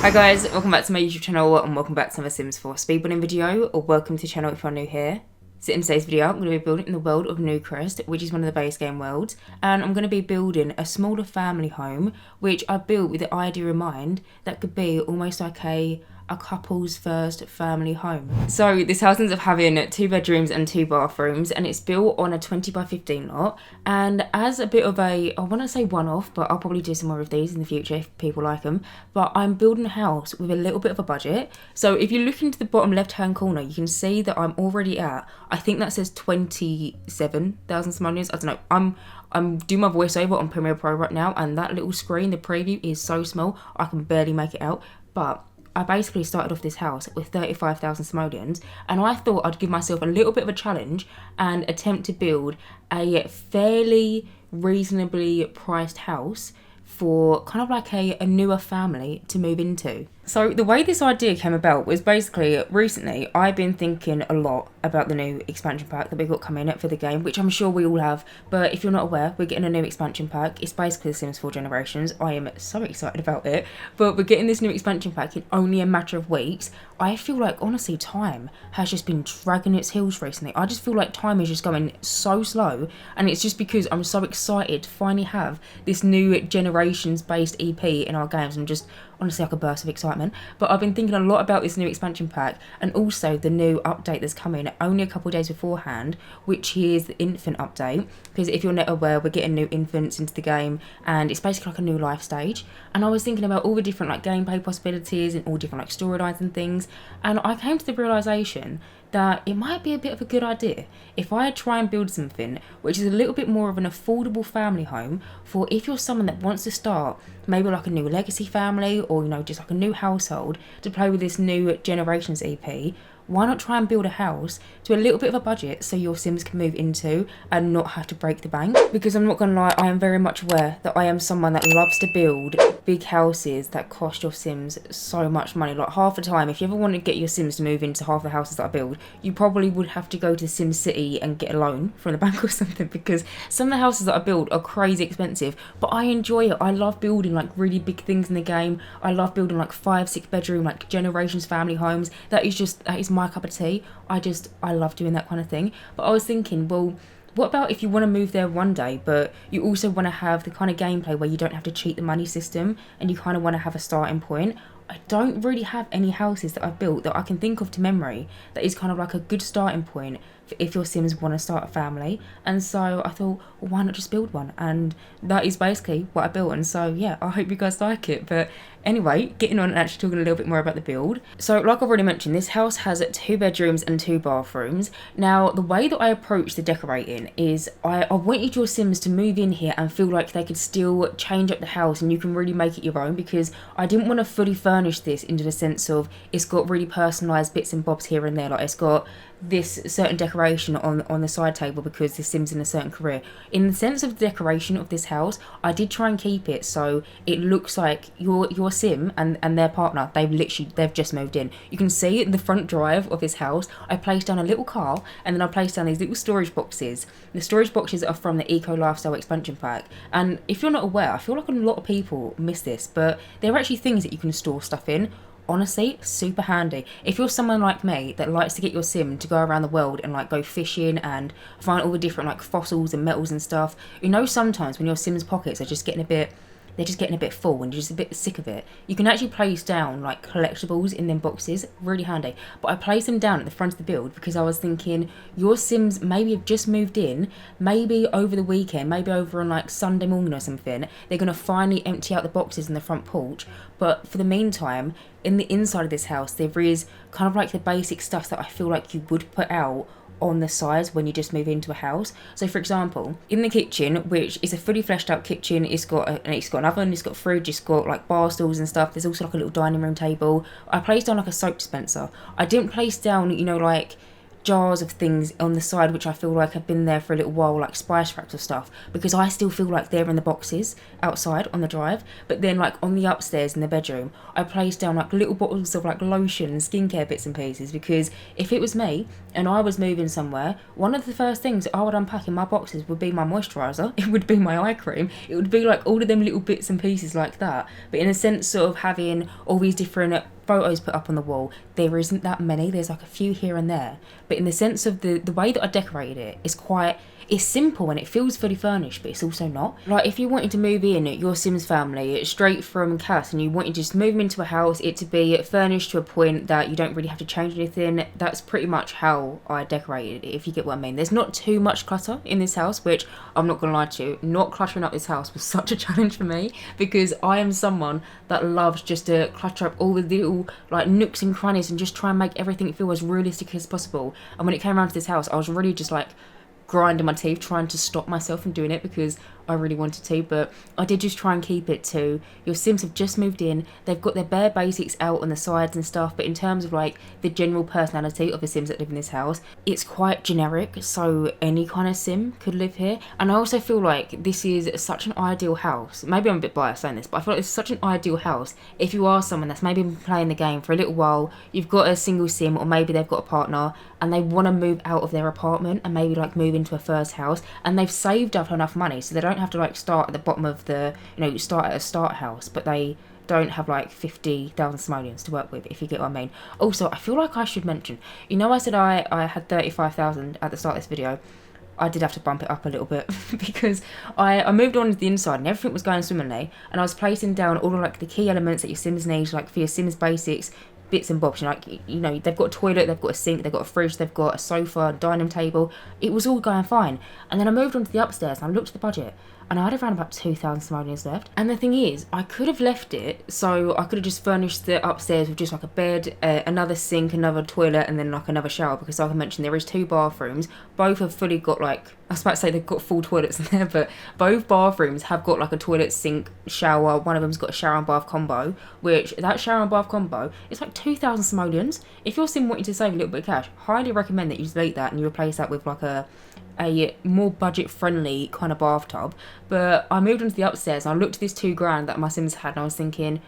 Hi guys, welcome back to my YouTube channel and welcome back to another Sims 4 speedrunning video, or welcome to the channel if you're new here. So in today's video, I'm going to be building in the world of Newcrest, which is one of the base game worlds, and I'm going to be building a smaller family home, which I built with the idea in mind that could be almost like a couple's first family home. So this house ends up having 2 bedrooms and 2 bathrooms, and it's built on a 20 by 15 lot. And as a bit of a, I want to say one-off, but I'll probably do some more of these in the future if people like them, but I'm building a house with a little bit of a budget. So if you look into the bottom left hand corner, you can see that I'm already at, I think that says 27,000 simoleons. I don't know, I'm doing my voiceover on Premiere Pro right now, and that little screen, the preview, is so small I can barely make it out. But I basically started off this house with 35,000 simoleons, and I thought I'd give myself a little bit of a challenge and attempt to build a fairly reasonably priced house for kind of like a newer family to move into. So the way this idea came about was basically recently I've been thinking a lot about the new expansion pack that we've got coming up for the game, which I'm sure we all have, but if you're not aware, we're getting a new expansion pack. It's basically The Sims 4 Generations. I am so excited about it, but we're getting this new expansion pack in only a matter of weeks. I feel like, honestly, time has just been dragging its heels recently. I just feel like time is just going so slow, and it's just because I'm so excited to finally have this new generations based EP in our games. I'm just honestly like a burst of excitement. But I've been thinking a lot about this new expansion pack and also the new update that's coming only a couple of days beforehand, which is the infant update. Because if you're not aware, we're getting new infants into the game, and it's basically like a new life stage. And I was thinking about all the different like gameplay possibilities and all different like storylines and things, and I came to the realization that it might be a bit of a good idea if I try and build something which is a little bit more of an affordable family home for if you're someone that wants to start maybe like a new legacy family, or you know, just like a new household to play with this new generations EP. Why not try and build a house to a little bit of a budget so your Sims can move into and not have to break the bank? Because I'm not gonna lie, I am very much aware that I am someone that loves to build big houses that cost your Sims so much money. Like half the time, if you ever want to get your Sims to move into half the houses that I build, you probably would have to go to Sim City and get a loan from the bank or something, because some of the houses that I build are crazy expensive, but I enjoy it. I love building like really big things in the game. I love building like 5-6 bedroom like generations family homes. That is my cup of tea. I love doing that kind of thing. But I was thinking, well, what about if you want to move there one day, but you also want to have the kind of gameplay where you don't have to cheat the money system and you kind of want to have a starting point? I don't really have any houses that I've built that I can think of to memory that is kind of like a good starting point for if your Sims want to start a family. And so I thought, well, why not just build one? And that is basically what I built. And so yeah, I hope you guys like it. But anyway, getting on and actually talking a little bit more about the build. So like I've already mentioned, this house has 2 bedrooms and 2 bathrooms. Now the way that I approach the decorating is I wanted your Sims to move in here and feel like they could still change up the house and you can really make it your own, because I didn't want to fully furnish this into the sense of it's got really personalised bits and bobs here and there. Like it's got this certain decoration on the side table because the Sim's in a certain career. In the sense of the decoration of this house, I did try and keep it so it looks like your Sim and their partner, they've just moved in. You can see in the front drive of this house, I placed down a little car, and then I placed down these little storage boxes. The storage boxes are from the Eco Lifestyle expansion pack, and if you're not aware, I feel like a lot of people miss this, but they're actually things that you can store stuff in. Honestly, super handy. If you're someone like me that likes to get your Sim to go around the world and like go fishing and find all the different like fossils and metals and stuff, you know, sometimes when your Sim's pockets are just getting a bit full and you're just a bit sick of it, you can actually place down like collectibles in them boxes. Really handy. But I placed them down at the front of the build because I was thinking your Sims maybe have just moved in, maybe over the weekend, maybe over on like Sunday morning or something, they're going to finally empty out the boxes in the front porch. But for the meantime, in the inside of this house, there is kind of like the basic stuff that I feel like you would put out on the sides when you just move into a house. So for example, in the kitchen, which is a fully fleshed out kitchen, it's got an oven, it's got fridge, it's got like bar stools and stuff. There's also like a little dining room table. I placed down like a soap dispenser. I didn't place down, you know, like jars of things on the side which I feel like have been there for a little while, like spice wraps or stuff, because I still feel like they're in the boxes outside on the drive. But then like on the upstairs in the bedroom, I placed down like little bottles of like lotion, skincare bits and pieces, because if it was me and I was moving somewhere, one of the first things I would unpack in my boxes would be my moisturiser, it would be my eye cream, it would be like all of them little bits and pieces like that. But in a sense of having all these different photos put up on the wall, there isn't that many, there's like a few here and there. But in the sense of the way that I decorated it is it's simple and it feels fully furnished, but it's also not. Like if you wanted to move in your Sims family straight from Cass and you wanted to just move them into a house, it to be furnished to a point that you don't really have to change anything, that's pretty much how I decorated it, if you get what I mean. There's not too much clutter in this house, which I'm not gonna lie to you, not cluttering up this house was such a challenge for me, because I am someone that loves just to clutter up all the little like nooks and crannies and just try and make everything feel as realistic as possible. And when it came around to this house, I was really just like grinding my teeth trying to stop myself from doing it, because I really wanted to, but I did just try and keep it to your Sims have just moved in, they've got their bare basics out on the sides and stuff, but in terms of like the general personality of the Sims that live in this house, it's quite generic, so any kind of Sim could live here. And I also feel like this is such an ideal house, maybe I'm a bit biased saying this, but I feel like it's such an ideal house if you are someone that's maybe been playing the game for a little while, you've got a single Sim, or maybe they've got a partner and they want to move out of their apartment and maybe like move into a first house, and they've saved up enough money so they don't have to like start at the bottom of the, start at a start house, but they don't have like 50,000 simoleons to work with, if you get what I mean. Also, I feel like I should mention, I said I had 35,000 at the start of this video. I did have to bump it up a little bit because I moved on to the inside and everything was going swimmingly, and I was placing down all of like the key elements that your Sims need, like for your Sims basics, bits and bobs, they've got a toilet, they've got a sink, they've got a fridge, they've got a sofa, dining table. It was all going fine. And then I moved on to the upstairs and I looked at the budget and I had around about 2,000 simoleons left. And the thing is, I could have left it, so I could have just furnished the upstairs with just like a bed, another sink, another toilet, and then like another shower, because like I mentioned, there is 2 bathrooms. Both have fully got like, I was about to say they've got full toilets in there, but both bathrooms have got like a toilet, sink, shower. One of them's got a shower and bath combo, which that shower and bath combo is like 2,000 simoleons. If you're wanting to save a little bit of cash, highly recommend that you delete that and you replace that with like a more budget friendly kind of bathtub. But I moved into the upstairs and I looked at this $2,000 that my Sims had and I was thinking,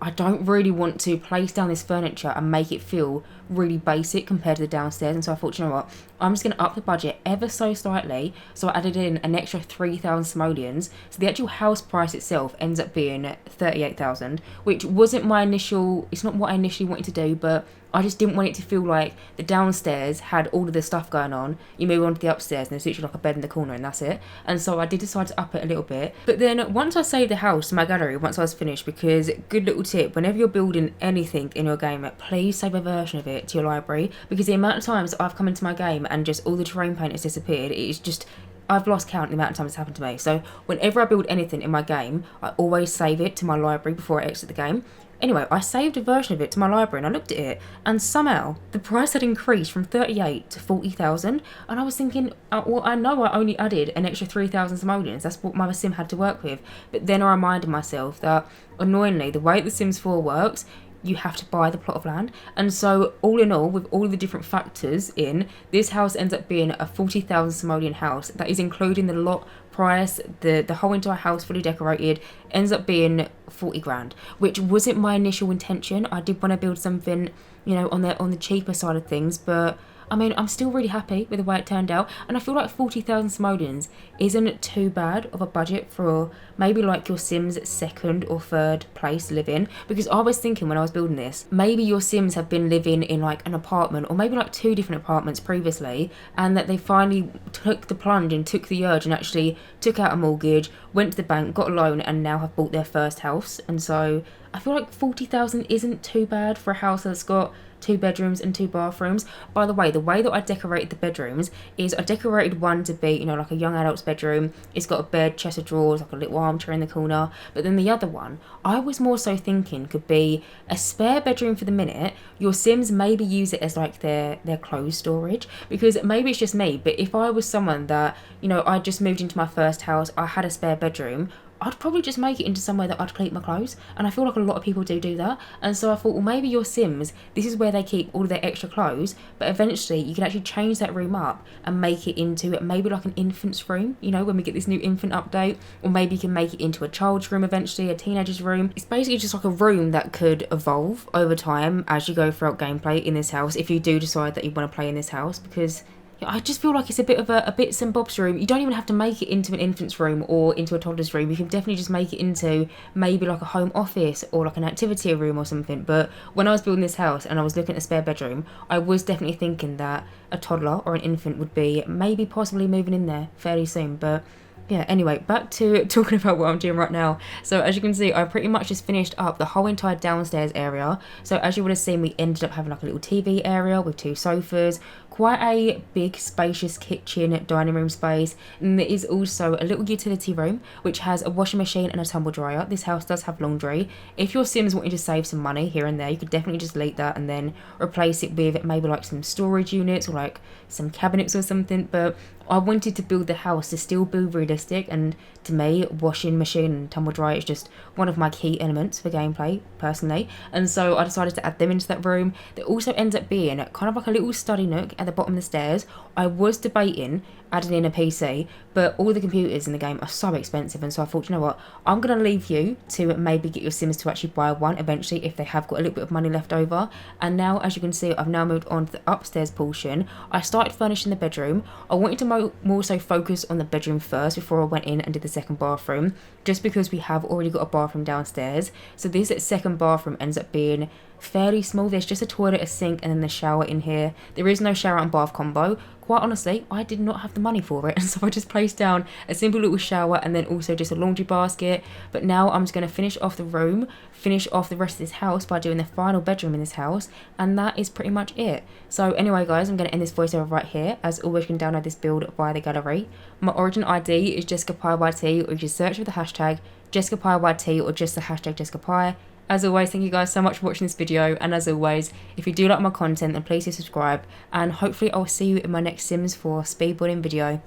I don't really want to place down this furniture and make it feel really basic compared to the downstairs. And so I thought, you know what, I'm just going to up the budget ever so slightly. So I added in an extra 3,000 simoleons. So the actual house price itself ends up being 38,000, which wasn't it's not what I initially wanted to do, but I just didn't want it to feel like the downstairs had all of this stuff going on. You move on to the upstairs and there's literally like a bed in the corner and that's it. And so I did decide to up it a little bit. But then once I saved the house to my gallery, once I was finished, because good little tip, whenever you're building anything in your game, please save a version of it to your library, because the amount of times I've come into my game and just all the terrain paint has disappeared, it's just, I've lost count the amount of times it's happened to me. So whenever I build anything in my game, I always save it to my library before I exit the game. Anyway, I saved a version of it to my library and I looked at it and somehow the price had increased from 38 to 40,000, and I was thinking, well, I know I only added an extra 3,000 simoleons, that's what my Sim had to work with. But then I reminded myself that annoyingly the way The Sims 4 works, you have to buy the plot of land. And so all in all, with all the different factors in, this house ends up being a 40,000 simoleon house. That is including the lot price, the whole entire house fully decorated, ends up being 40,000, which wasn't my initial intention. I did want to build something, on the cheaper side of things, but I mean, I'm still really happy with the way it turned out, and I feel like 40,000 simoleons isn't too bad of a budget for maybe like your Sims 2nd or 3rd place living, because I was thinking when I was building this, maybe your Sims have been living in like an apartment or maybe like 2 different apartments previously, and that they finally took the plunge and took the urge and actually took out a mortgage, went to the bank, got a loan, and now have bought their first house. And so I feel like 40,000 isn't too bad for a house that's got 2 bedrooms and 2 bathrooms. By the way that I decorated the bedrooms is I decorated one to be, like a young adult's bedroom. It's got a bed, chest of drawers, like a little armchair in the corner. But then the other one, I was more so thinking could be a spare bedroom for the minute. Your Sims maybe use it as like their clothes storage, because maybe it's just me, but if I was someone that, I just moved into my first house, I had a spare bedroom, I'd probably just make it into somewhere that I'd keep my clothes. And I feel like a lot of people do that. And so I thought, well, maybe your Sims, this is where they keep all of their extra clothes, but eventually you can actually change that room up and make it into maybe like an infant's room, you know, when we get this new infant update. Or maybe you can make it into a child's room eventually, a teenager's room. It's basically just like a room that could evolve over time as you go throughout gameplay in this house, if you do decide that you want to play in this house, because I just feel like it's a bit of a bits and bobs room. You don't even have to make it into an infant's room or into a toddler's room. You can definitely just make it into maybe like a home office or like an activity room or something. But when I was building this house and I was looking at the spare bedroom, I was definitely thinking that a toddler or an infant would be maybe possibly moving in there fairly soon. But yeah, anyway, back to talking about what I'm doing right now. So as you can see, I pretty much just finished up the whole entire downstairs area. So as you would have seen, we ended up having like a little TV area with 2 sofas, quite a big spacious kitchen, dining room space, and there is also a little utility room which has a washing machine and a tumble dryer. This house does have laundry. If your Sims wanting to save some money here and there, you could definitely just delete that and then replace it with maybe like some storage units or like some cabinets or something. But I wanted to build the house to still be realistic, and to me, washing machine and tumble dryer is just one of my key elements for gameplay, personally. And so I decided to add them into that room. There also ends up being kind of like a little study nook at the bottom of the stairs. I was debating adding in a PC, but all the computers in the game are so expensive, and so I thought, you know what, I'm going to leave you to maybe get your Sims to actually buy one eventually if they have got a little bit of money left over. And now, as you can see, I've now moved on to the upstairs portion. I started furnishing the bedroom. I wanted to more so focus on the bedroom first before I went in and did the second bathroom, just because we have already got a bathroom downstairs. So this second bathroom ends up being fairly small. There's just a toilet, a sink, and then the shower in here. There is no shower and bath combo. Quite honestly, I did not have the money for it, and so I just placed down a simple little shower and then also just a laundry basket. But now I'm just going to finish off the room, finish off the rest of this house by doing the final bedroom in this house, and that is pretty much it. So anyway guys, I'm going to end this voiceover right here. As always, you can download this build via the gallery. My origin ID is JessicapieYT, or you just search for the hashtag JessicapieYT or just the hashtag Jessicapie. As always, thank you guys so much for watching this video, and as always, if you do like my content, then please do subscribe, and hopefully I'll see you in my next Sims 4 speedbuilding video.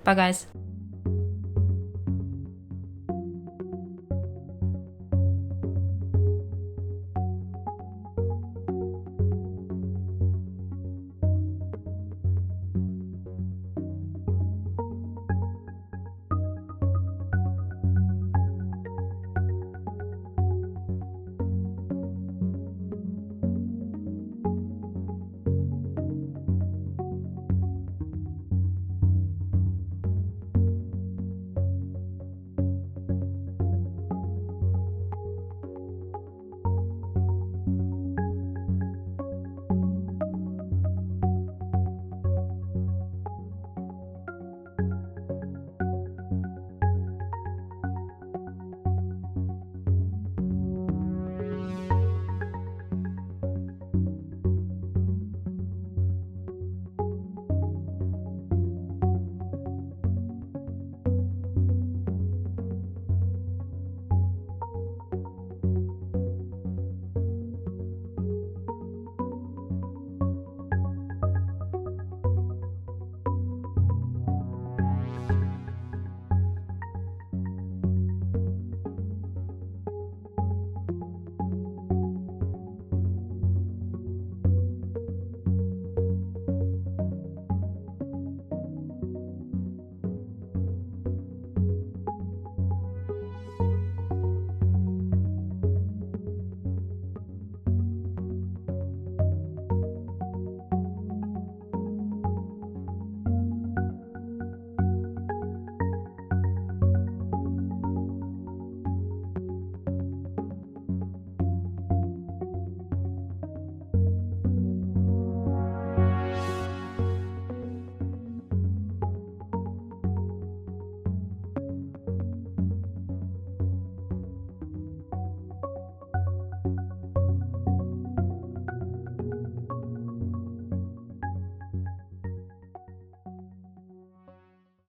Bye guys.